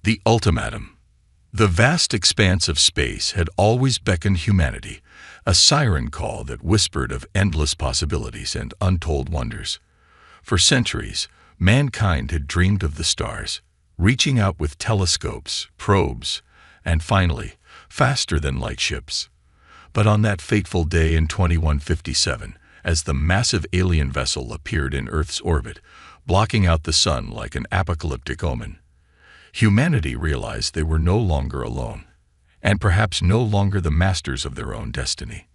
The ultimatum. The vast expanse of space had always beckoned humanity, a siren call that whispered of endless possibilities and untold wonders. For centuries, mankind had dreamed of the stars, reaching out with telescopes, probes, and finally, faster than light ships. But on that fateful day in 2157, as the massive alien vessel appeared in Earth's orbit, blocking out the sun like an apocalyptic omen, humanity realized they were no longer alone, and perhaps no longer the masters of their own destiny.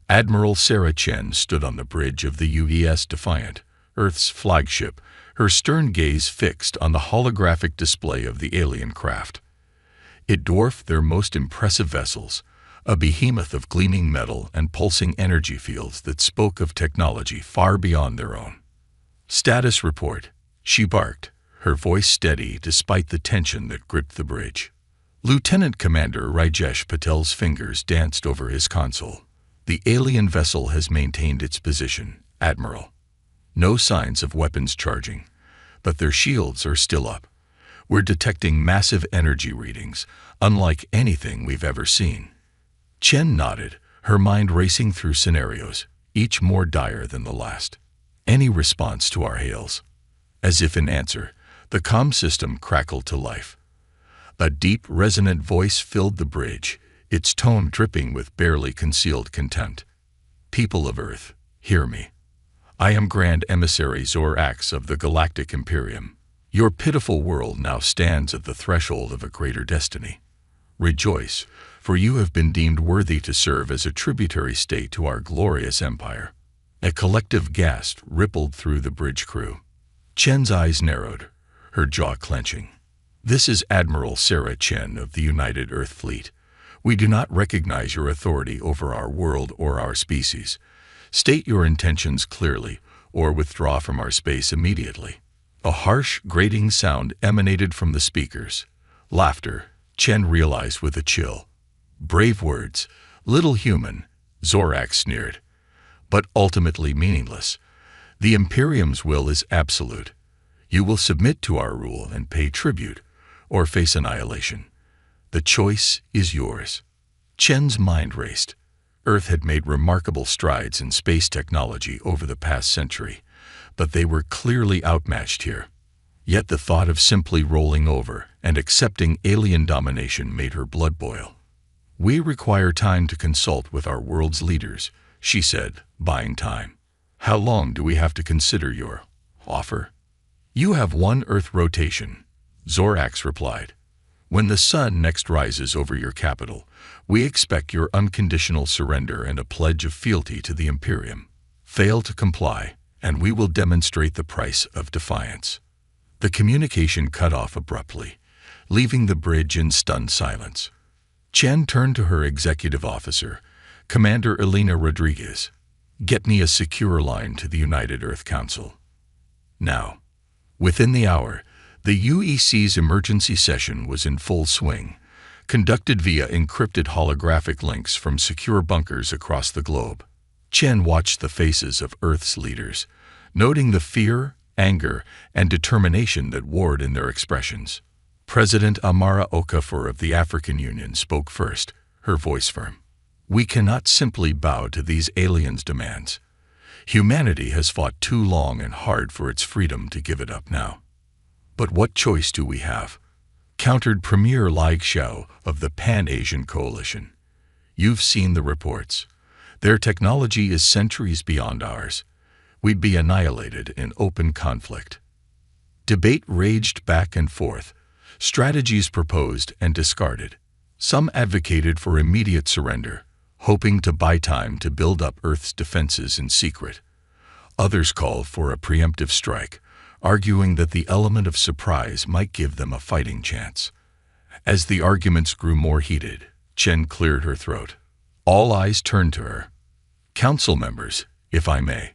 Admiral Sarah Chen stood on the bridge of the UES Defiant, Earth's flagship, her stern gaze fixed on the holographic display of the alien craft. It dwarfed their most impressive vessels, a behemoth of gleaming metal and pulsing energy fields that spoke of technology far beyond their own. "Status report," she barked, her voice steady despite the tension that gripped the bridge. Lieutenant Commander Rajesh Patel's fingers danced over his console. "The alien vessel has maintained its position, Admiral. No signs of weapons charging, but their shields are still up. We're detecting massive energy readings, unlike anything we've ever seen." Chen nodded, her mind racing through scenarios, each more dire than the last. "Any response to our hails?" As if in answer, the comm system crackled to life. A deep, resonant voice filled the bridge, its tone dripping with barely concealed contempt. "People of Earth, hear me. I am Grand Emissary Zorax of the Galactic Imperium. Your pitiful world now stands at the threshold of a greater destiny. Rejoice, for you have been deemed worthy to serve as a tributary state to our glorious empire." A collective gasp rippled through the bridge crew. Chen's eyes narrowed, her jaw clenching. "This is Admiral Sarah Chen of the United Earth Fleet. We do not recognize your authority over our world or our species. State your intentions clearly, or withdraw from our space immediately." A harsh, grating sound emanated from the speakers. Laughter, Chen realized with a chill. "Brave words, little human," Zorax sneered, "but ultimately meaningless. The Imperium's will is absolute. You will submit to our rule and pay tribute, or face annihilation. The choice is yours." Chen's mind raced. Earth had made remarkable strides in space technology over the past century, but they were clearly outmatched here. Yet the thought of simply rolling over and accepting alien domination made her blood boil. "We require time to consult with our world's leaders," she said, buying time. "How long do we have to consider your offer?" "You have one Earth rotation," Zorax replied. "When the sun next rises over your capital, we expect your unconditional surrender and a pledge of fealty to the Imperium. Fail to comply, and we will demonstrate the price of defiance." The communication cut off abruptly, leaving the bridge in stunned silence. Chen turned to her executive officer, Commander Elena Rodriguez. "Get me a secure line to the United Earth Council. Now." Within the hour, the UEC's emergency session was in full swing, conducted via encrypted holographic links from secure bunkers across the globe. Chen watched the faces of Earth's leaders, noting the fear, anger, and determination that warred in their expressions. President Amara Okafor of the African Union spoke first, her voice firm. "We cannot simply bow to these aliens' demands. Humanity has fought too long and hard for its freedom to give it up now." "But what choice do we have?" countered Premier Lai Xiao of the Pan-Asian Coalition. "You've seen the reports. Their technology is centuries beyond ours. We'd be annihilated in open conflict." Debate raged back and forth, strategies proposed and discarded. Some advocated for immediate surrender, hoping to buy time to build up Earth's defenses in secret. Others called for a preemptive strike, arguing that the element of surprise might give them a fighting chance. As the arguments grew more heated, Chen cleared her throat. All eyes turned to her. "Council members, if I may,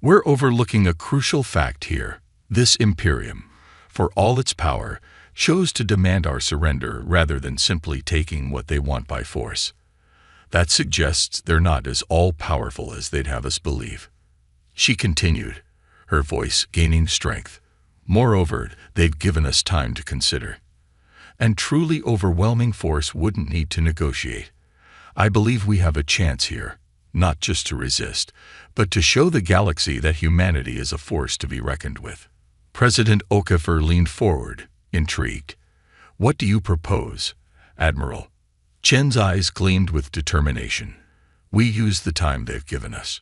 we're overlooking a crucial fact here. This Imperium, for all its power, chose to demand our surrender rather than simply taking what they want by force. That suggests they're not as all-powerful as they'd have us believe." She continued, her voice gaining strength. "Moreover, they've given us time to consider. and truly overwhelming force wouldn't need to negotiate. I believe we have a chance here, not just to resist, but to show the galaxy that humanity is a force to be reckoned with. President Okafor leaned forward, intrigued. What do you propose, Admiral? Chen's eyes gleamed with determination. We use the time they've given us,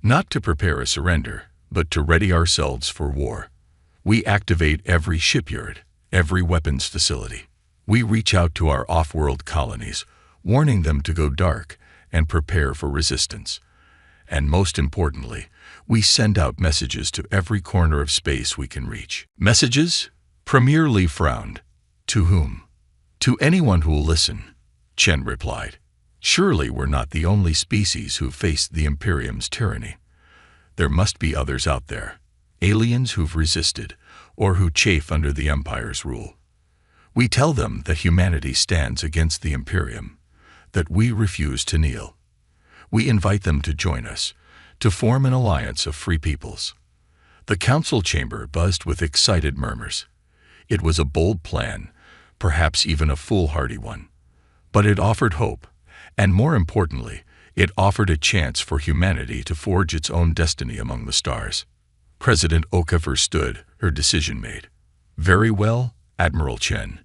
not to prepare a surrender, but to ready ourselves for war. We activate every shipyard, every weapons facility. We reach out to our off-world colonies, warning them to go dark and prepare for resistance. And most importantly, we send out messages to every corner of space we can reach. Messages? Premier Li frowned. To whom? To anyone who'll listen, Chen replied. Surely we're not the only species who faced the Imperium's tyranny. There must be others out there, aliens who've resisted, or who chafe under the Empire's rule. We tell them that humanity stands against the Imperium, that we refuse to kneel. We invite them to join us, to form an alliance of free peoples. The council chamber buzzed with excited murmurs. It was a bold plan, perhaps even a foolhardy one. But it offered hope, and more importantly, it offered a chance for humanity to forge its own destiny among the stars. President Okafor stood, her decision made. Very well, Admiral Chen.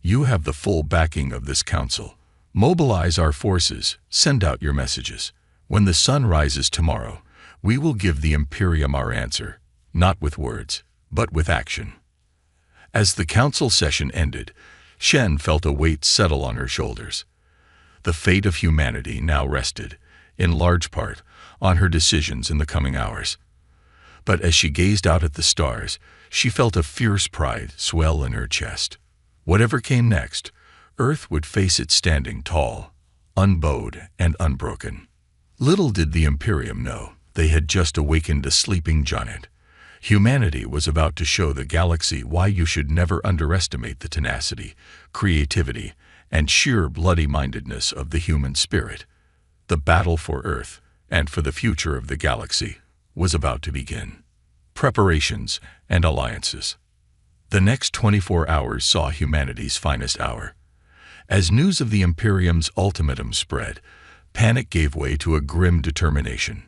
You have the full backing of this council. Mobilize our forces, send out your messages. When the sun rises tomorrow, we will give the Imperium our answer, not with words, but with action. As the council session ended, Shen felt a weight settle on her shoulders. The fate of humanity now rested, in large part, on her decisions in the coming hours. But as she gazed out at the stars, she felt a fierce pride swell in her chest. Whatever came next, Earth would face it standing tall, unbowed and unbroken. Little did the Imperium know, they had just awakened a sleeping giant. Humanity was about to show the galaxy why you should never underestimate the tenacity, creativity, and sheer bloody-mindedness of the human spirit. The battle for Earth, and for the future of the galaxy, was about to begin. Preparations and alliances. The next 24 hours saw humanity's finest hour. As news of the Imperium's ultimatum spread, panic gave way to a grim determination.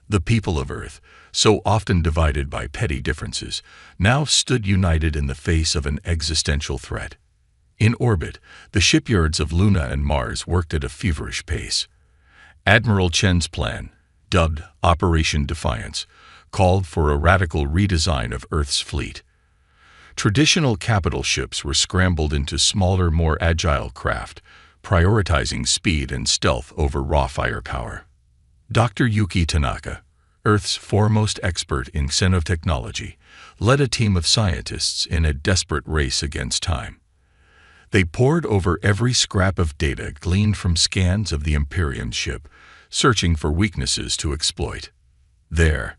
The people of Earth, so often divided by petty differences, now stood united in the face of an existential threat. In orbit, the shipyards of Luna and Mars worked at a feverish pace. Admiral Chen's plan, dubbed Operation Defiance, called for a radical redesign of Earth's fleet. Traditional capital ships were scrambled into smaller, more agile craft, prioritizing speed and stealth over raw firepower. Dr. Yuki Tanaka, Earth's foremost expert in xenotechnology, led a team of scientists in a desperate race against time. They pored over every scrap of data gleaned from scans of the Imperium ship, searching for weaknesses to exploit. There,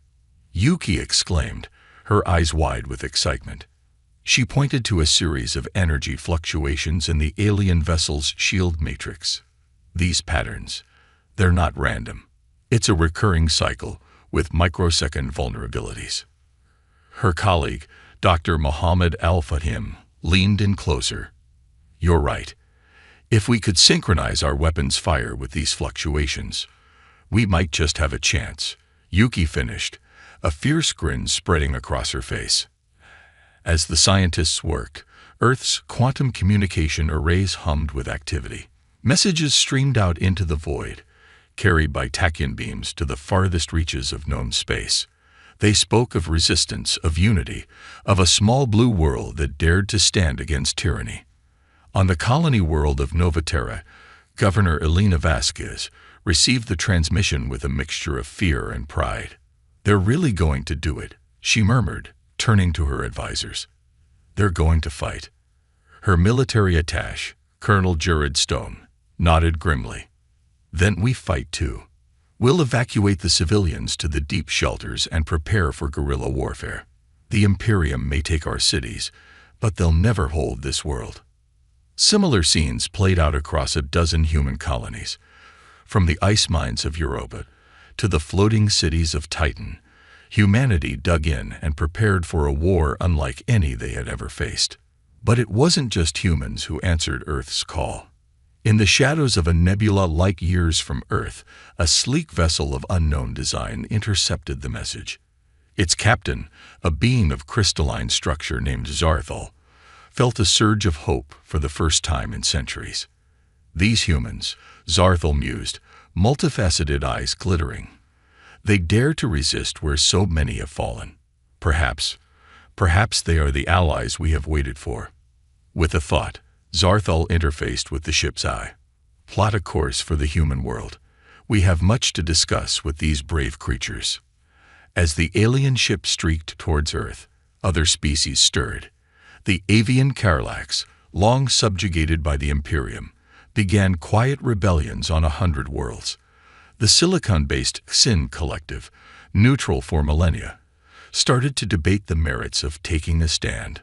Yuki exclaimed, her eyes wide with excitement. She pointed to a series of energy fluctuations in the alien vessel's shield matrix. These patterns, they're not random. It's a recurring cycle with microsecond vulnerabilities. Her colleague, Dr. Mohammed Al-Fahim, leaned in closer. You're right. If we could synchronize our weapons fire with these fluctuations, we might just have a chance. Yuki finished, a fierce grin spreading across her face. As the scientists worked, Earth's quantum communication arrays hummed with activity. Messages streamed out into the void, carried by tachyon beams to the farthest reaches of known space. They spoke of resistance, of unity, of a small blue world that dared to stand against tyranny. On the colony world of Novaterra, Governor Elena Vasquez received the transmission with a mixture of fear and pride. They're really going to do it, she murmured, turning to her advisors. They're going to fight. Her military attaché, Colonel Jared Stone, nodded grimly. Then we fight too. We'll evacuate the civilians to the deep shelters and prepare for guerrilla warfare. The Imperium may take our cities, but they'll never hold this world. Similar scenes played out across a dozen human colonies, from the ice mines of Europa to the floating cities of Titan. Humanity dug in and prepared for a war unlike any they had ever faced. But it wasn't just humans who answered Earth's call. In the shadows of a nebula light years from Earth, a sleek vessel of unknown design intercepted the message. Its captain, a being of crystalline structure named Zarthal, felt a surge of hope for the first time in centuries. These humans, Zarthal mused, multifaceted eyes glittering. They dare to resist where so many have fallen. Perhaps they are the allies we have waited for. With a thought, Zarthal interfaced with the ship's eye. Plot a course for the human world. We have much to discuss with these brave creatures. As the alien ship streaked towards Earth, other species stirred. The avian Karlax, long subjugated by the Imperium, began quiet rebellions on 100 worlds. The silicon-based Xin collective, neutral for millennia, started to debate the merits of taking a stand.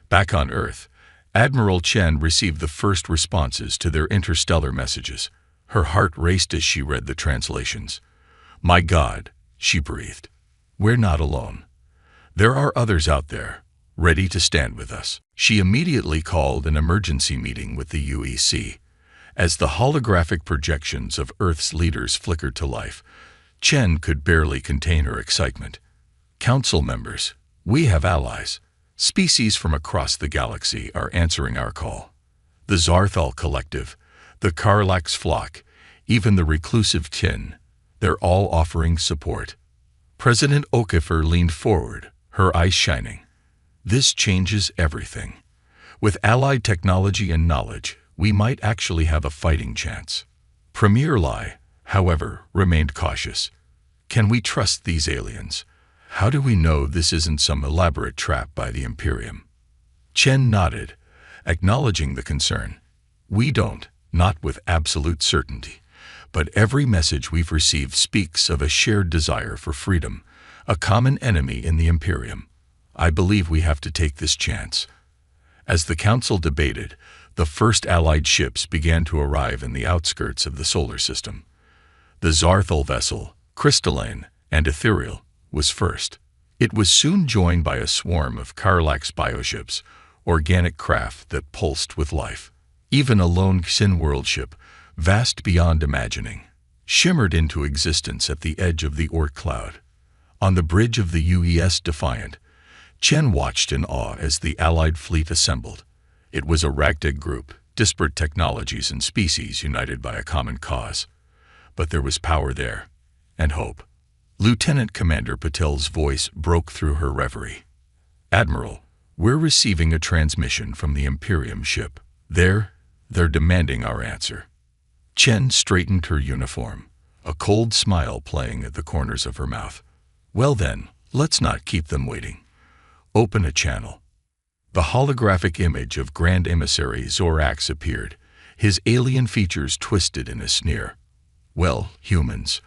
Back on Earth, Admiral Chen received the first responses to their interstellar messages. Her heart raced as she read the translations. "My God," she breathed, "we're not alone. There are others out there, ready to stand with us." She immediately called an emergency meeting with the UEC. As the holographic projections of Earth's leaders flickered to life, Chen could barely contain her excitement. "Council members, we have allies. Species from across the galaxy are answering our call. The Zarthal Collective, the Karlax flock, even the reclusive Tin, they're all offering support." President Okafor leaned forward, her eyes shining. "This changes everything. With allied technology and knowledge, we might actually have a fighting chance." Premier Lai, however, remained cautious. "Can we trust these aliens? How do we know this isn't some elaborate trap by the Imperium?" Chen nodded, acknowledging the concern. "We don't, not with absolute certainty. But every message we've received speaks of a shared desire for freedom, a common enemy in the Imperium. I believe we have to take this chance." As the Council debated, the first Allied ships began to arrive in the outskirts of the solar system. The Zarthal vessel, crystalline and ethereal, was first. It was soon joined by a swarm of Karlax bioships, organic craft that pulsed with life. Even a lone Xin world ship, vast beyond imagining, shimmered into existence at the edge of the Orc cloud. On the bridge of the UES Defiant, Chen watched in awe as the Allied fleet assembled. It was a ragtag group, disparate technologies and species united by a common cause. But there was power there, and hope. Lieutenant Commander Patel's voice broke through her reverie. "Admiral, we're receiving a transmission from the Imperium ship. They're demanding our answer." Chen straightened her uniform, a cold smile playing at the corners of her mouth. "Well then, let's not keep them waiting. Open a channel." The holographic image of Grand Emissary Zorax appeared, his alien features twisted in a sneer. "Well, humans,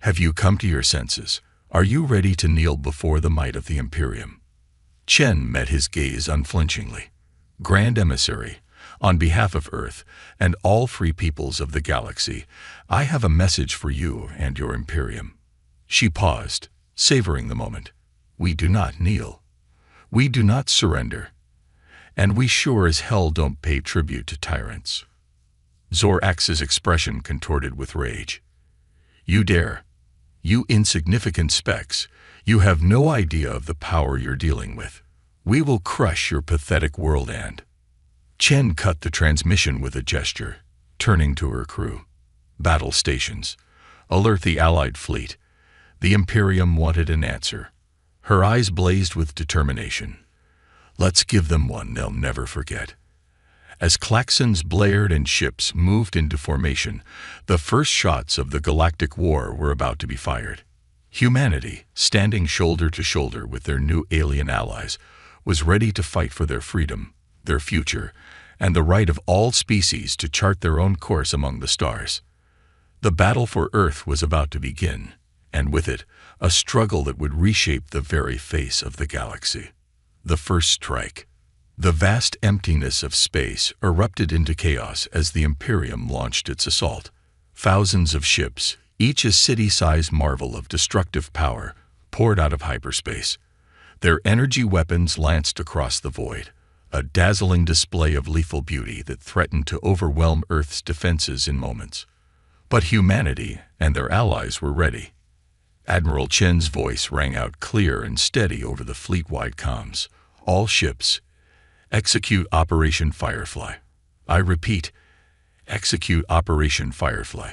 have you come to your senses? Are you ready to kneel before the might of the Imperium?" Chen met his gaze unflinchingly. "Grand Emissary, on behalf of Earth and all free peoples of the galaxy, I have a message for you and your Imperium." She paused, savoring the moment. "We do not kneel. We do not surrender. And we sure as hell don't pay tribute to tyrants." Zorax's expression contorted with rage. "You dare? You insignificant specks, you have no idea of the power you're dealing with. We will crush your pathetic world and—" Chen cut the transmission with a gesture, turning to her crew. "Battle stations. Alert the Allied fleet. The Imperium wanted an answer." Her eyes blazed with determination. "Let's give them one they'll never forget." As klaxons blared and ships moved into formation, the first shots of the Galactic War were about to be fired. Humanity, standing shoulder to shoulder with their new alien allies, was ready to fight for their freedom, their future, and the right of all species to chart their own course among the stars. The battle for Earth was about to begin, and with it, a struggle that would reshape the very face of the galaxy. The first strike. The vast emptiness of space erupted into chaos as the Imperium launched its assault. Thousands of ships, each a city-sized marvel of destructive power, poured out of hyperspace. Their energy weapons lanced across the void, a dazzling display of lethal beauty that threatened to overwhelm Earth's defenses in moments. But humanity and their allies were ready. Admiral Chen's voice rang out clear and steady over the fleet-wide comms. All ships, execute Operation Firefly. I repeat, execute Operation Firefly.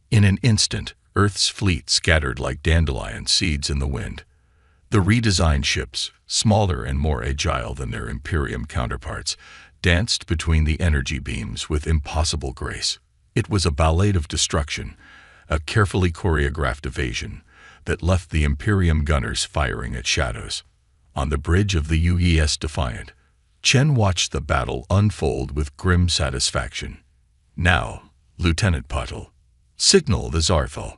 In an instant, Earth's fleet scattered like dandelion seeds in the wind. The redesigned ships, smaller and more agile than their Imperium counterparts, danced between the energy beams with impossible grace. It was a ballet of destruction, a carefully choreographed evasion that left the Imperium gunners firing at shadows. On the bridge of the UES Defiant, Chen watched the battle unfold with grim satisfaction. Now, Lieutenant Patel, signal the Zarthal.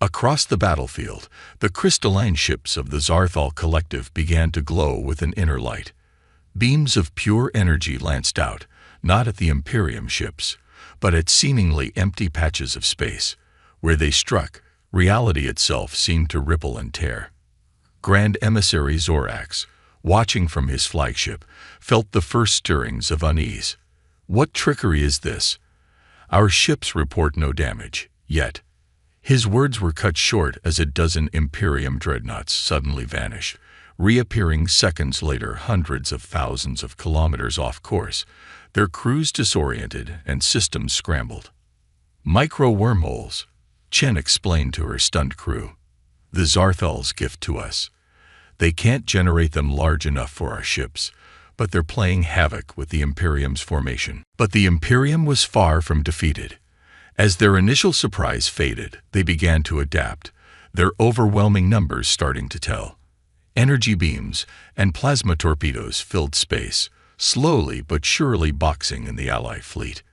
Across the battlefield, the crystalline ships of the Zarthal Collective began to glow with an inner light. Beams of pure energy lanced out, not at the Imperium ships, but at seemingly empty patches of space. Where they struck, reality itself seemed to ripple and tear. Grand Emissary Zorax, watching from his flagship, felt the first stirrings of unease. What trickery is this? Our ships report no damage, yet. His words were cut short as a dozen Imperium dreadnoughts suddenly vanished, reappearing seconds later hundreds of thousands of kilometers off course, their crews disoriented and systems scrambled. Micro-wormholes, Chen explained to her stunned crew. The Zarthal's gift to us. They can't generate them large enough for our ships, but they're playing havoc with the Imperium's formation. But the Imperium was far from defeated. As their initial surprise faded, they began to adapt, their overwhelming numbers starting to tell. Energy beams and plasma torpedoes filled space, slowly but surely boxing in the Allied fleet.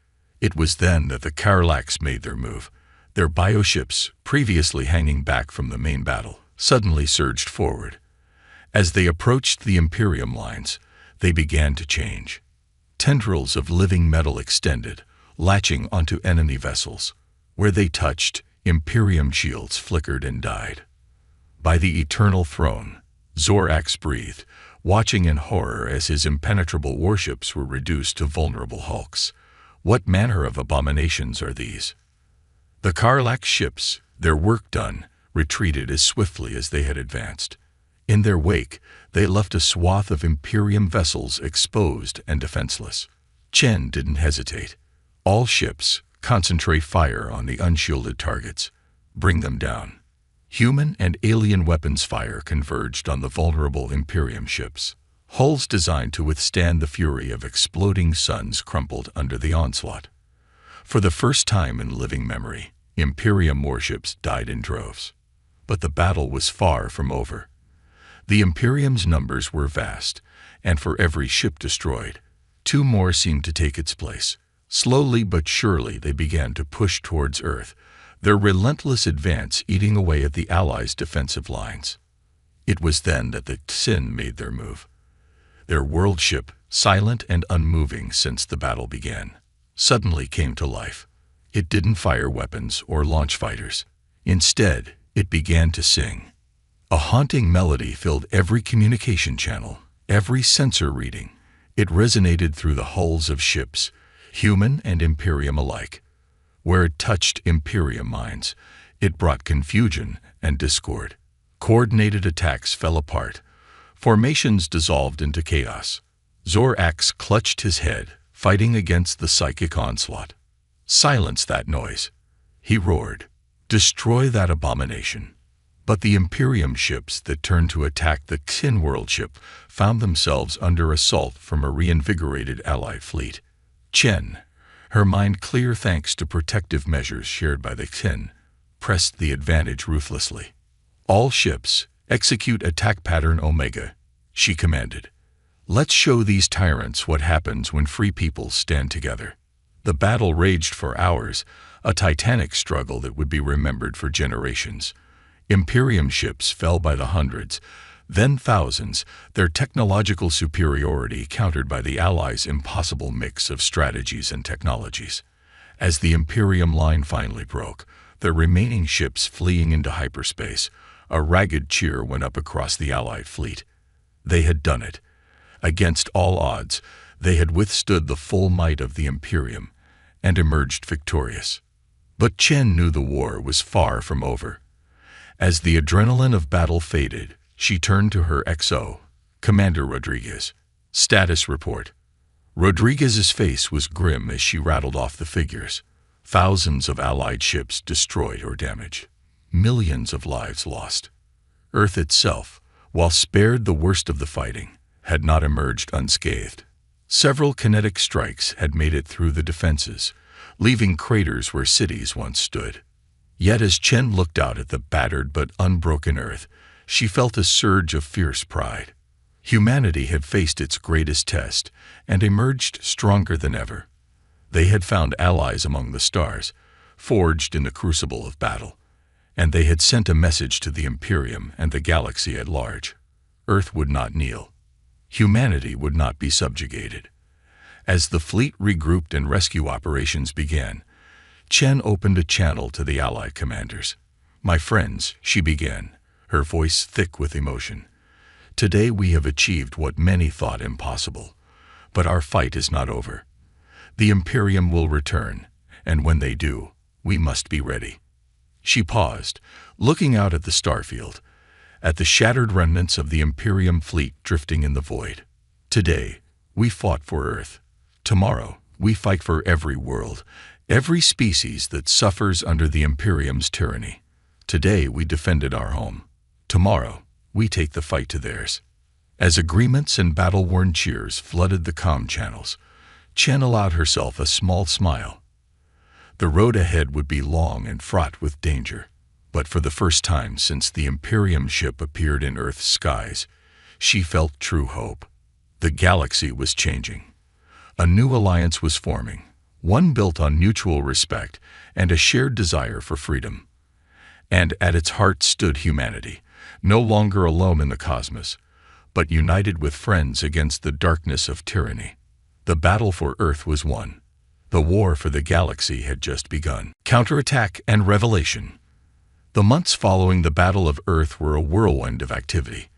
It was then that the Karlax made their move. Their bioships, previously hanging back from the main battle, suddenly surged forward. As they approached the Imperium lines, they began to change. Tendrils of living metal extended, latching onto enemy vessels. Where they touched, Imperium shields flickered and died. By the Eternal Throne, Zorax breathed, watching in horror as his impenetrable warships were reduced to vulnerable hulks. What manner of abominations are these? The Karlax ships, their work done, retreated as swiftly as they had advanced. In their wake, they left a swath of Imperium vessels exposed and defenseless. Chen didn't hesitate. All ships, concentrate fire on the unshielded targets. Bring them down. Human and alien weapons fire converged on the vulnerable Imperium ships. Hulls designed to withstand the fury of exploding suns crumpled under the onslaught. For the first time in living memory, Imperium warships died in droves. But the battle was far from over. The Imperium's numbers were vast, and for every ship destroyed, two more seemed to take its place. Slowly but surely they began to push towards Earth, their relentless advance eating away at the Allies' defensive lines. It was then that the Xin made their move. Their world ship, silent and unmoving since the battle began, suddenly came to life. It didn't fire weapons or launch fighters. Instead, it began to sing. A haunting melody filled every communication channel, every sensor reading. It resonated through the hulls of ships, human and Imperium alike. Where it touched Imperium minds, it brought confusion and discord. Coordinated attacks fell apart. Formations dissolved into chaos. Zorax clutched his head, fighting against the psychic onslaught. Silence that noise, he roared. Destroy that abomination. But the Imperium ships that turned to attack the Xin world ship found themselves under assault from a reinvigorated Allied fleet. Chen, her mind clear thanks to protective measures shared by the Xin, pressed the advantage ruthlessly. All ships, execute attack pattern Omega, she commanded. Let's show these tyrants what happens when free peoples stand together. The battle raged for hours, a titanic struggle that would be remembered for generations. Imperium ships fell by the hundreds, then thousands, their technological superiority countered by the Allies' impossible mix of strategies and technologies. As the Imperium line finally broke, their remaining ships fleeing into hyperspace, a ragged cheer went up across the Allied fleet. They had done it. Against all odds, they had withstood the full might of the Imperium and emerged victorious. But Chen knew the war was far from over. As the adrenaline of battle faded, she turned to her XO, Commander Rodriguez. Status report. Rodriguez's face was grim as she rattled off the figures. Thousands of Allied ships destroyed or damaged. Millions of lives lost. Earth itself, while spared the worst of the fighting, had not emerged unscathed. Several kinetic strikes had made it through the defenses, leaving craters where cities once stood. Yet as Chen looked out at the battered but unbroken Earth, she felt a surge of fierce pride. Humanity had faced its greatest test and emerged stronger than ever. They had found allies among the stars, forged in the crucible of battle, and they had sent a message to the Imperium and the galaxy at large. Earth would not kneel. Humanity would not be subjugated. As the fleet regrouped and rescue operations began, Chen opened a channel to the Ally commanders. "My friends," she began, her voice thick with emotion. "Today we have achieved what many thought impossible. But our fight is not over. The Imperium will return, and when they do, we must be ready." She paused, looking out at the starfield, at the shattered remnants of the Imperium fleet drifting in the void. "Today, we fought for Earth. Tomorrow, we fight for every world, every species that suffers under the Imperium's tyranny. Today, we defended our home. Tomorrow, we take the fight to theirs." As agreements and battle-worn cheers flooded the comm channels, Chen allowed herself a small smile. The road ahead would be long and fraught with danger, but for the first time since the Imperium ship appeared in Earth's skies, she felt true hope. The galaxy was changing. A new alliance was forming, one built on mutual respect and a shared desire for freedom. And at its heart stood humanity, no longer alone in the cosmos, but united with friends against the darkness of tyranny. The battle for Earth was won. The war for the galaxy had just begun. Counterattack and revelation. The months following the Battle of Earth were a whirlwind of activity.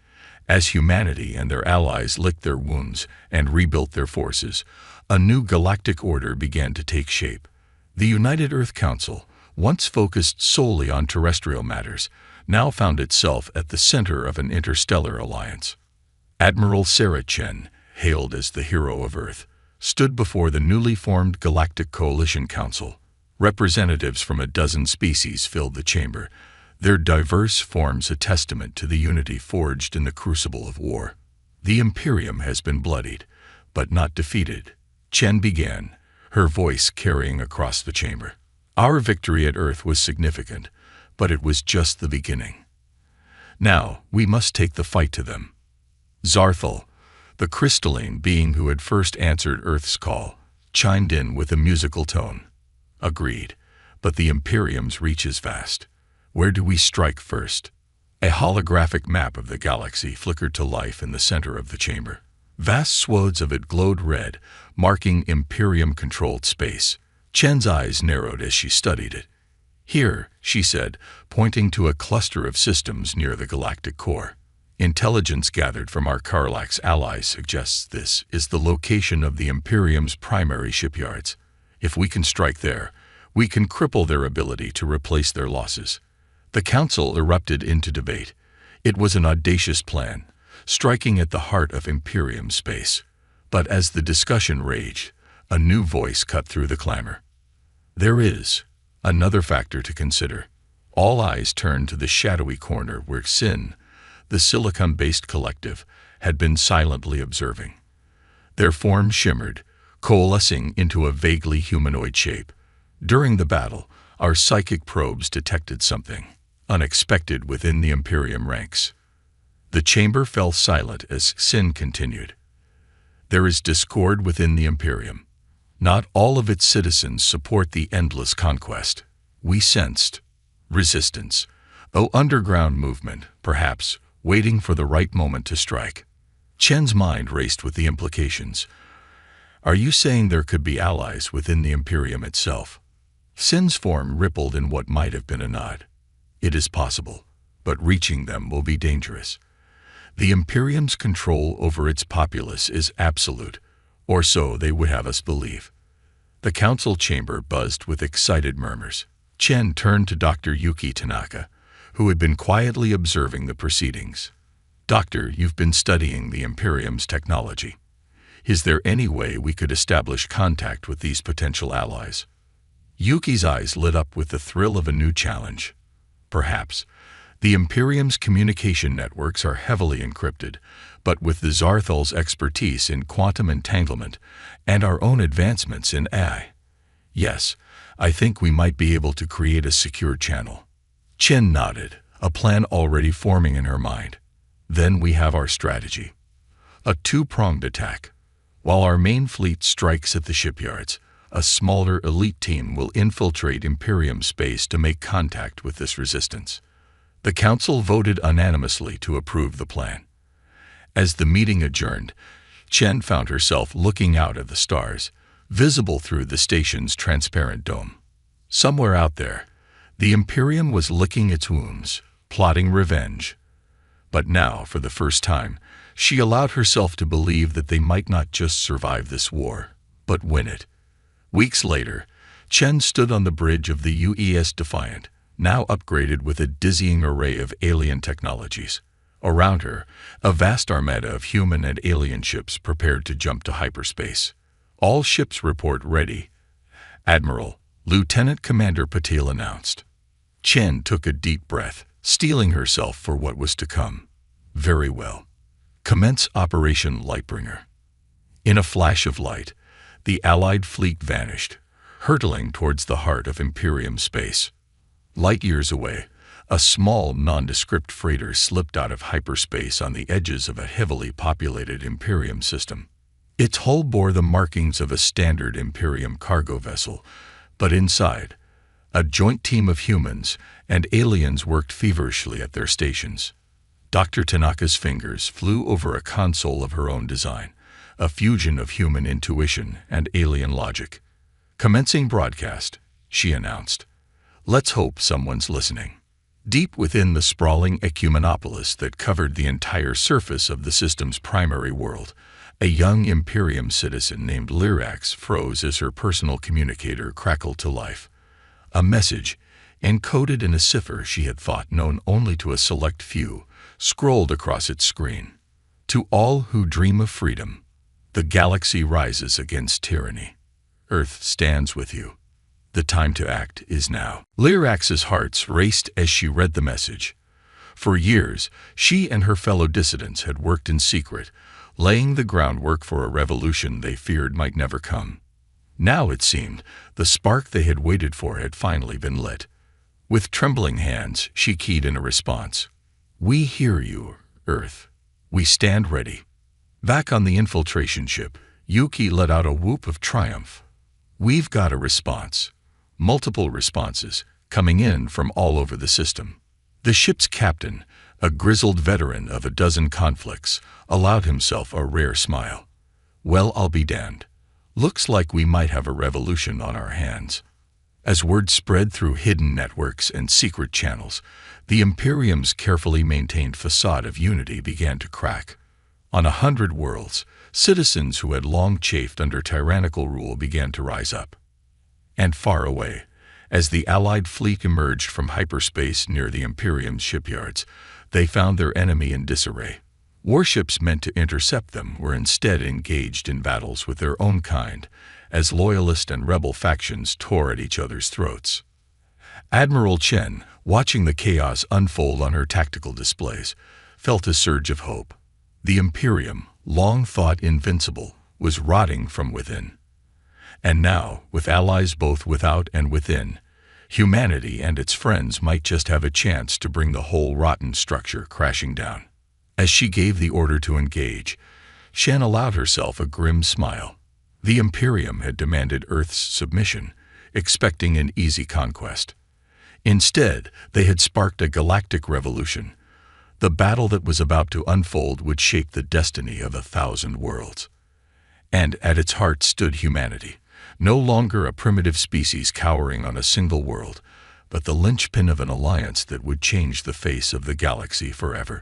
As humanity and their allies licked their wounds and rebuilt their forces, a new galactic order began to take shape. The United Earth Council, once focused solely on terrestrial matters, now found itself at the center of an interstellar alliance. Admiral Sarah Chen, hailed as the hero of Earth, stood before the newly formed Galactic Coalition Council. Representatives from a dozen species filled the chamber, their diverse forms a testament to the unity forged in the crucible of war. "The Imperium has been bloodied, but not defeated," Chen began, her voice carrying across the chamber. "Our victory at Earth was significant, but it was just the beginning. Now, we must take the fight to them." Zarthal, the crystalline being who had first answered Earth's call, chimed in with a musical tone. "Agreed, but the Imperium's reach is vast. Where do we strike first?" A holographic map of the galaxy flickered to life in the center of the chamber. Vast swaths of it glowed red, marking Imperium-controlled space. Chen's eyes narrowed as she studied it. "Here," she said, pointing to a cluster of systems near the galactic core. "Intelligence gathered from our Karlax allies suggests this is the location of the Imperium's primary shipyards. If we can strike there, we can cripple their ability to replace their losses." The council erupted into debate. It was an audacious plan, striking at the heart of Imperium space. But as the discussion raged, a new voice cut through the clamor. "There is another factor to consider." All eyes turned to the shadowy corner where Sin, the silicon-based collective, had been silently observing. Their forms shimmered, coalescing into a vaguely humanoid shape. "During the battle, our psychic probes detected something unexpected within the Imperium ranks." The chamber fell silent as Sin continued. "There is discord within the Imperium. Not all of its citizens support the endless conquest. We sensed resistance, an underground movement, perhaps, waiting for the right moment to strike." Chen's mind raced with the implications. "Are you saying there could be allies within the Imperium itself?" Sin's form rippled in what might have been a nod. "It is possible, but reaching them will be dangerous. The Imperium's control over its populace is absolute, or so they would have us believe. The council chamber buzzed with excited murmurs. Chen turned to Dr. Yuki Tanaka, who had been quietly observing the proceedings. "Doctor, you've been studying the Imperium's technology. Is there any way we could establish contact with these potential allies?" Yuki's eyes lit up with the thrill of a new challenge. "Perhaps. The Imperium's communication networks are heavily encrypted, but with the Zarthal's expertise in quantum entanglement and our own advancements in AI, yes, I think we might be able to create a secure channel." Chen nodded, a plan already forming in her mind. "Then we have our strategy. A two-pronged attack. While our main fleet strikes at the shipyards, a smaller elite team will infiltrate Imperium space to make contact with this resistance." The council voted unanimously to approve the plan. As the meeting adjourned, Chen found herself looking out at the stars, visible through the station's transparent dome. Somewhere out there, the Imperium was licking its wounds, plotting revenge. But now, for the first time, she allowed herself to believe that they might not just survive this war, but win it. Weeks later, Chen stood on the bridge of the UES Defiant, now upgraded with a dizzying array of alien technologies. Around her, a vast armada of human and alien ships prepared to jump to hyperspace. "All ships report ready," Admiral Lieutenant Commander Patil announced. Chen took a deep breath, steeling herself for what was to come. "Very well. Commence Operation Lightbringer." In a flash of light, the Allied fleet vanished, hurtling towards the heart of Imperium space. Light years away, a small, nondescript freighter slipped out of hyperspace on the edges of a heavily populated Imperium system. Its hull bore the markings of a standard Imperium cargo vessel, but inside, a joint team of humans and aliens worked feverishly at their stations. Dr. Tanaka's fingers flew over a console of her own design, a fusion of human intuition and alien logic. "Commencing broadcast," she announced. "Let's hope someone's listening." Deep within the sprawling ecumenopolis that covered the entire surface of the system's primary world, a young Imperium citizen named Lyrax froze as her personal communicator crackled to life. A message, encoded in a cipher she had thought known only to a select few, scrolled across its screen. "To all who dream of freedom, the galaxy rises against tyranny. Earth stands with you. The time to act is now." Lyrax's heart raced as she read the message. For years, she and her fellow dissidents had worked in secret, laying the groundwork for a revolution they feared might never come. Now, it seemed, the spark they had waited for had finally been lit. With trembling hands, she keyed in a response. "We hear you, Earth. We stand ready." Back on the infiltration ship, Yuki let out a whoop of triumph. "We've got a response. Multiple responses, coming in from all over the system." The ship's captain, a grizzled veteran of a dozen conflicts, allowed himself a rare smile. "Well, I'll be damned. Looks like we might have a revolution on our hands." As word spread through hidden networks and secret channels, the Imperium's carefully maintained facade of unity began to crack. On 100 worlds, citizens who had long chafed under tyrannical rule began to rise up. And far away, as the Allied fleet emerged from hyperspace near the Imperium's shipyards, they found their enemy in disarray. Warships meant to intercept them were instead engaged in battles with their own kind, as loyalist and rebel factions tore at each other's throats. Admiral Chen, watching the chaos unfold on her tactical displays, felt a surge of hope. The Imperium, long thought invincible, was rotting from within. And now, with allies both without and within, humanity and its friends might just have a chance to bring the whole rotten structure crashing down. As she gave the order to engage, Shen allowed herself a grim smile. The Imperium had demanded Earth's submission, expecting an easy conquest. Instead, they had sparked a galactic revolution. The battle that was about to unfold would shape the destiny of 1,000 worlds. And at its heart stood humanity, no longer a primitive species cowering on a single world, but the linchpin of an alliance that would change the face of the galaxy forever.